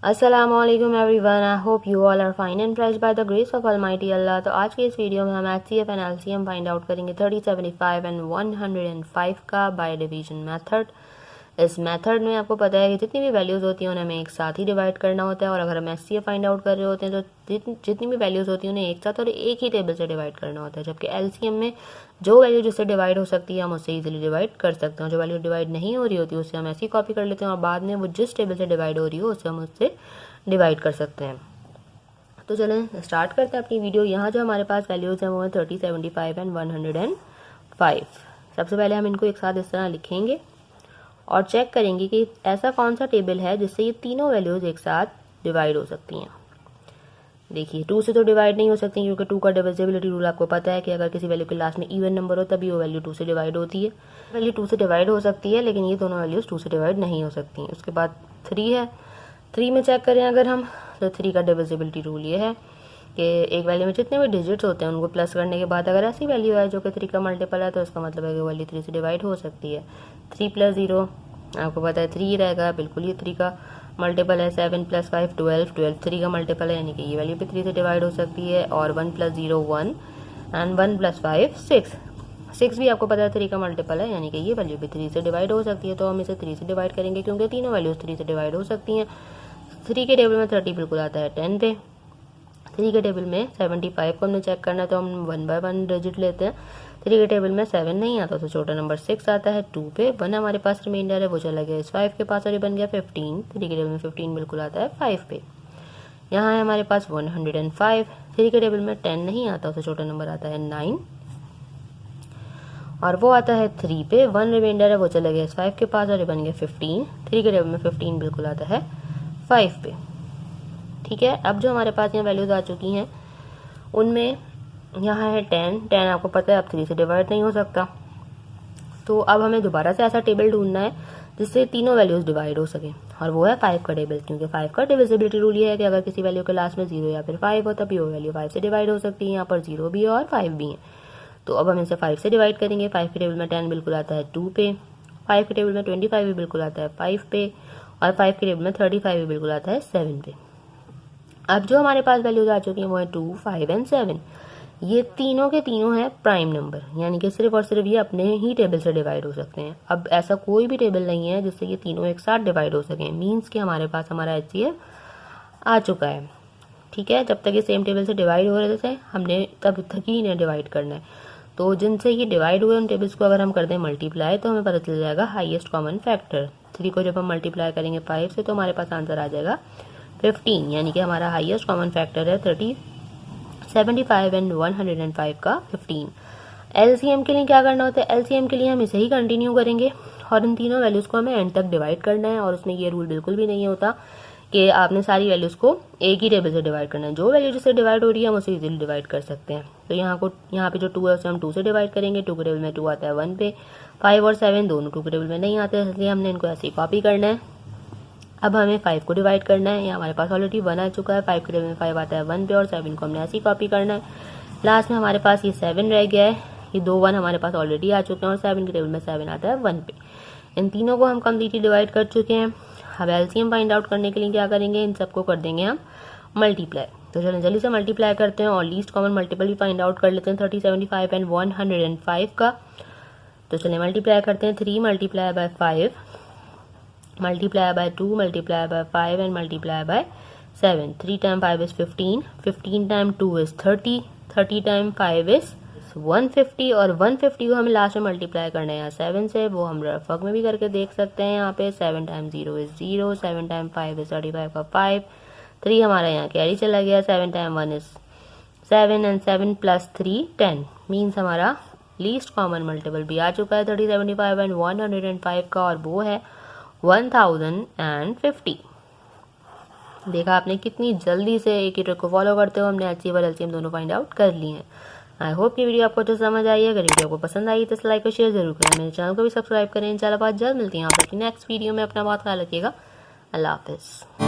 अस्सलामुअलैकुम everyone, I hope you all are fine and blessed by the grace of almighty Allah. तो आज के इस वीडियो में हम HCF and LCM find out करेंगे 30, 75 एंड 105 का बाय डिवीजन मेथड। इस मेथड में आपको पता है कि जितनी भी वैल्यूज़ होती हैं उन्हें हमें एक साथ ही डिवाइड करना होता है, और अगर हम एचसीएफ फाइंड आउट कर रहे होते हैं तो जितनी भी वैल्यूज़ होती हैं उन्हें एक साथ और एक ही टेबल से डिवाइड करना होता है। जबकि एलसीएम में जो वैल्यू जिससे डिवाइड हो सकती है हम उससे इजीली डिवाइड कर सकते हैं, जो वैल्यू डिवाइड नहीं हो रही होती है उससे हम ऐसी कॉपी कर लेते हैं और बाद में वो जिस टेबल से डिवाइड हो रही हो उससे हम उससे डिवाइड कर सकते हैं। तो चलें स्टार्ट करते हैं अपनी वीडियो। यहाँ जो हमारे पास वैल्यूज़ हैं वो हैं 30, 75 एंड 105। सबसे पहले हम इनको एक साथ इस तरह लिखेंगे और चेक करेंगे कि ऐसा कौन सा टेबल है जिससे ये तीनों वैल्यूज़ एक साथ डिवाइड हो सकती हैं। देखिए 2 से तो डिवाइड नहीं हो सकती क्योंकि 2 का डिविजिबिलिटी रूल आपको पता है कि अगर किसी वैल्यू के लास्ट में इवन नंबर हो तभी वो वैल्यू 2 से डिवाइड होती है। वैल्यू 2 से डिवाइड हो सकती है लेकिन ये दोनों वैल्यूज़ 2 से डिवाइड नहीं हो सकती हैं। उसके बाद 3 है। 3 में चेक करें अगर हम तो 3 का डिविजिबिलिटी रूल ये है कि एक वैल्यू में जितने भी डिजिट्स होते हैं उनको प्लस करने के बाद अगर ऐसी वैल्यू है जो कि 3 का मल्टीपल है तो इसका मतलब है कि वैल्यू 3 से डिवाइड हो सकती है। 3 + 0 आपको पता है 3 रहेगा, बिल्कुल ये 3 का मल्टीपल है। 7 + 5 12, 12 3 का मल्टीपल है यानी कि ये वैल्यू भी 3 से डिवाइड हो सकती है। और 1 + 0 1 एंड 1 + 5 6, 6 भी आपको पता है 3 का मल्टीपल है यानी कि ये वैल्यू भी 3 से डिवाइड हो सकती है। तो हम इसे 3 से डिवाइड करेंगे क्योंकि तीनों वैल्यूज़ 3 से डिवाइड हो सकती हैं। 3 के टेबल में 30 बिल्कुल आता है 10 पे। 3 के टेबल में 75 को हमने चेक करना है तो हम 1 बाय 1 डिजिट लेते हैं। 3 के टेबल में 7 नहीं आता तो छोटा नंबर 6 आता है 2 पे। 1 हमारे पास रिमाइंडर है वो चला गया इस 5 के पास और ये बन गया 15। 3 के टेबल में 15 बिल्कुल आता है 5 पे। यहाँ है हमारे पास 105। 3 के टेबल में 10 नहीं आता तो छोटा नंबर आता है 9 और वो आता है 3 पे। 1 रिमाइंडर है वो चला गया इस 5 के पास और ये बन गया 15। 3 के टेबल में 15 बिल्कुल आता है 5 पे। ठीक है, अब जो हमारे पास यहाँ वैल्यूज आ चुकी हैं उनमें यहाँ है 10। 10 आपको पता है अब 3 से डिवाइड नहीं हो सकता, तो अब हमें दोबारा से ऐसा टेबल ढूंढना है जिससे तीनों वैल्यूज डिवाइड हो सके, और वो है 5 का टेबल। क्योंकि 5 का डिविजिबिलिटी रूल ये है कि अगर किसी वैल्यू के लास्ट में 0 या फिर 5 हो तभी वो वैल्यू 5 से डिवाइड हो सकती है। यहाँ पर 0 भी है और 5 भी है, तो अब हम इसे 5 से डिवाइड करेंगे। 5 के टेबल में 10 बिल्कुल आता है 2 पे। 5 के टेबल में 25 भी बिल्कुल आता है 5 पे। और 5 के टेबल में 35 भी बिल्कुल आता है 7 पे। अब जो हमारे पास वैल्यूज आ चुकी हैं वो है 2, 5 एंड 7। ये तीनों के तीनों हैं प्राइम नंबर, यानी कि सिर्फ और सिर्फ ये अपने ही टेबल से डिवाइड हो सकते हैं। अब ऐसा कोई भी टेबल नहीं है जिससे ये तीनों एक साथ डिवाइड हो सकें। मीन्स कि हमारे पास हमारा एचसीएफ आ चुका है। ठीक है, जब तक ये सेम टेबल से डिवाइड हो रहे थे हमने तब तक ही इन्हें डिवाइड करना है। तो जिनसे ये डिवाइड हुए उन टेबल्स को अगर हम कर दें मल्टीप्लाई तो हमें पता चल जाएगा हाईएस्ट कॉमन फैक्टर। 3 को जब हम मल्टीप्लाई करेंगे 5 से तो हमारे पास आंसर आ जाएगा 15, यानी कि हमारा हाईएस्ट कॉमन फैक्टर है 30, 75 एंड 105 का 15। एलसीएम के लिए क्या करना होता है? एलसीएम के लिए हम इसे ही कंटिन्यू करेंगे और इन तीनों वैल्यूज़ को हमें एंड तक डिवाइड करना है। और उसमें ये रूल बिल्कुल भी नहीं होता कि आपने सारी वैल्यूज़ को एक ही टेबल से डिवाइड करना है। जो वैल्यू जिससे डिवाइड हो रही है हम उसे इजीली डिवाइड कर सकते हैं। तो यहाँ पे जो 2 है उसे हम 2 से डिवाइड करेंगे। 2 के टेबल में 2 आता है 1 पे। 5 और 7 दोनों 2 के टेबल में नहीं आते, इसलिए हमने इनको ऐसे ही कॉपी करना है। अब हमें 5 को डिवाइड करना है। यहाँ हमारे पास ऑलरेडी 1 आ चुका है। 5 के टेबल में 5 आता है 1 पे और 7 को हमने ऐसे ही कॉपी करना है। लास्ट में हमारे पास ये 7 रह गया है। ये 2 1 हमारे पास ऑलरेडी आ चुके हैं और 7 के टेबल में 7 आता है 1 पे। इन तीनों को हम कम्प्लीटली डिवाइड कर चुके हैं। अब एलसीएम फाइंड आउट करने के लिए क्या करेंगे? इन सबको कर देंगे हम मल्टीप्लाई। तो चलो जल्दी से मल्टीप्लाई करते हैं और लीस्ट कॉमन मल्टीपल भी फाइंड आउट कर लेते हैं 30, 75 एंड 105 का। तो चलिए मल्टीप्लाई करते हैं। 3 multiply by 5 multiply by 2 multiply by 5 and multiply by 7. 3 times 5 is 15. 15 times 2 is 30. 30 times 5 is 150 और 150 को हमें लास्ट में मल्टीप्लाई करना है यहाँ 7 से। वो हम रफ वर्क में भी करके देख सकते हैं। यहाँ पे 7 times 0 is 0. 7 times 5 is 35 का 5. 3 हमारा यहाँ कैरी चला गया। 7 times 1 is 7 and 7 plus 3 10 means हमारा लीस्ट कॉमन मल्टीपल भी आ चुका है 30, 75 एंड 105 का, और वो है 1050। देखा आपने कितनी जल्दी से एक ही ट्रिक को फॉलो करते हो हमने एचसीएफ और एलसीएम दोनों फाइंड आउट कर लिए हैं। आई होप कि वीडियो आपको तो समझ आई है। अगर वीडियो आपको पसंद आई तो लाइक और शेयर जरूर करें। मेरे चैनल को भी सब्सक्राइब करें। इंशाल्लाह बहुत जल्द मिलती हैं आप अपनी नेक्स्ट वीडियो में। अपना बहुत ख्याल रखिएगा। अल्लाह हाफिज़।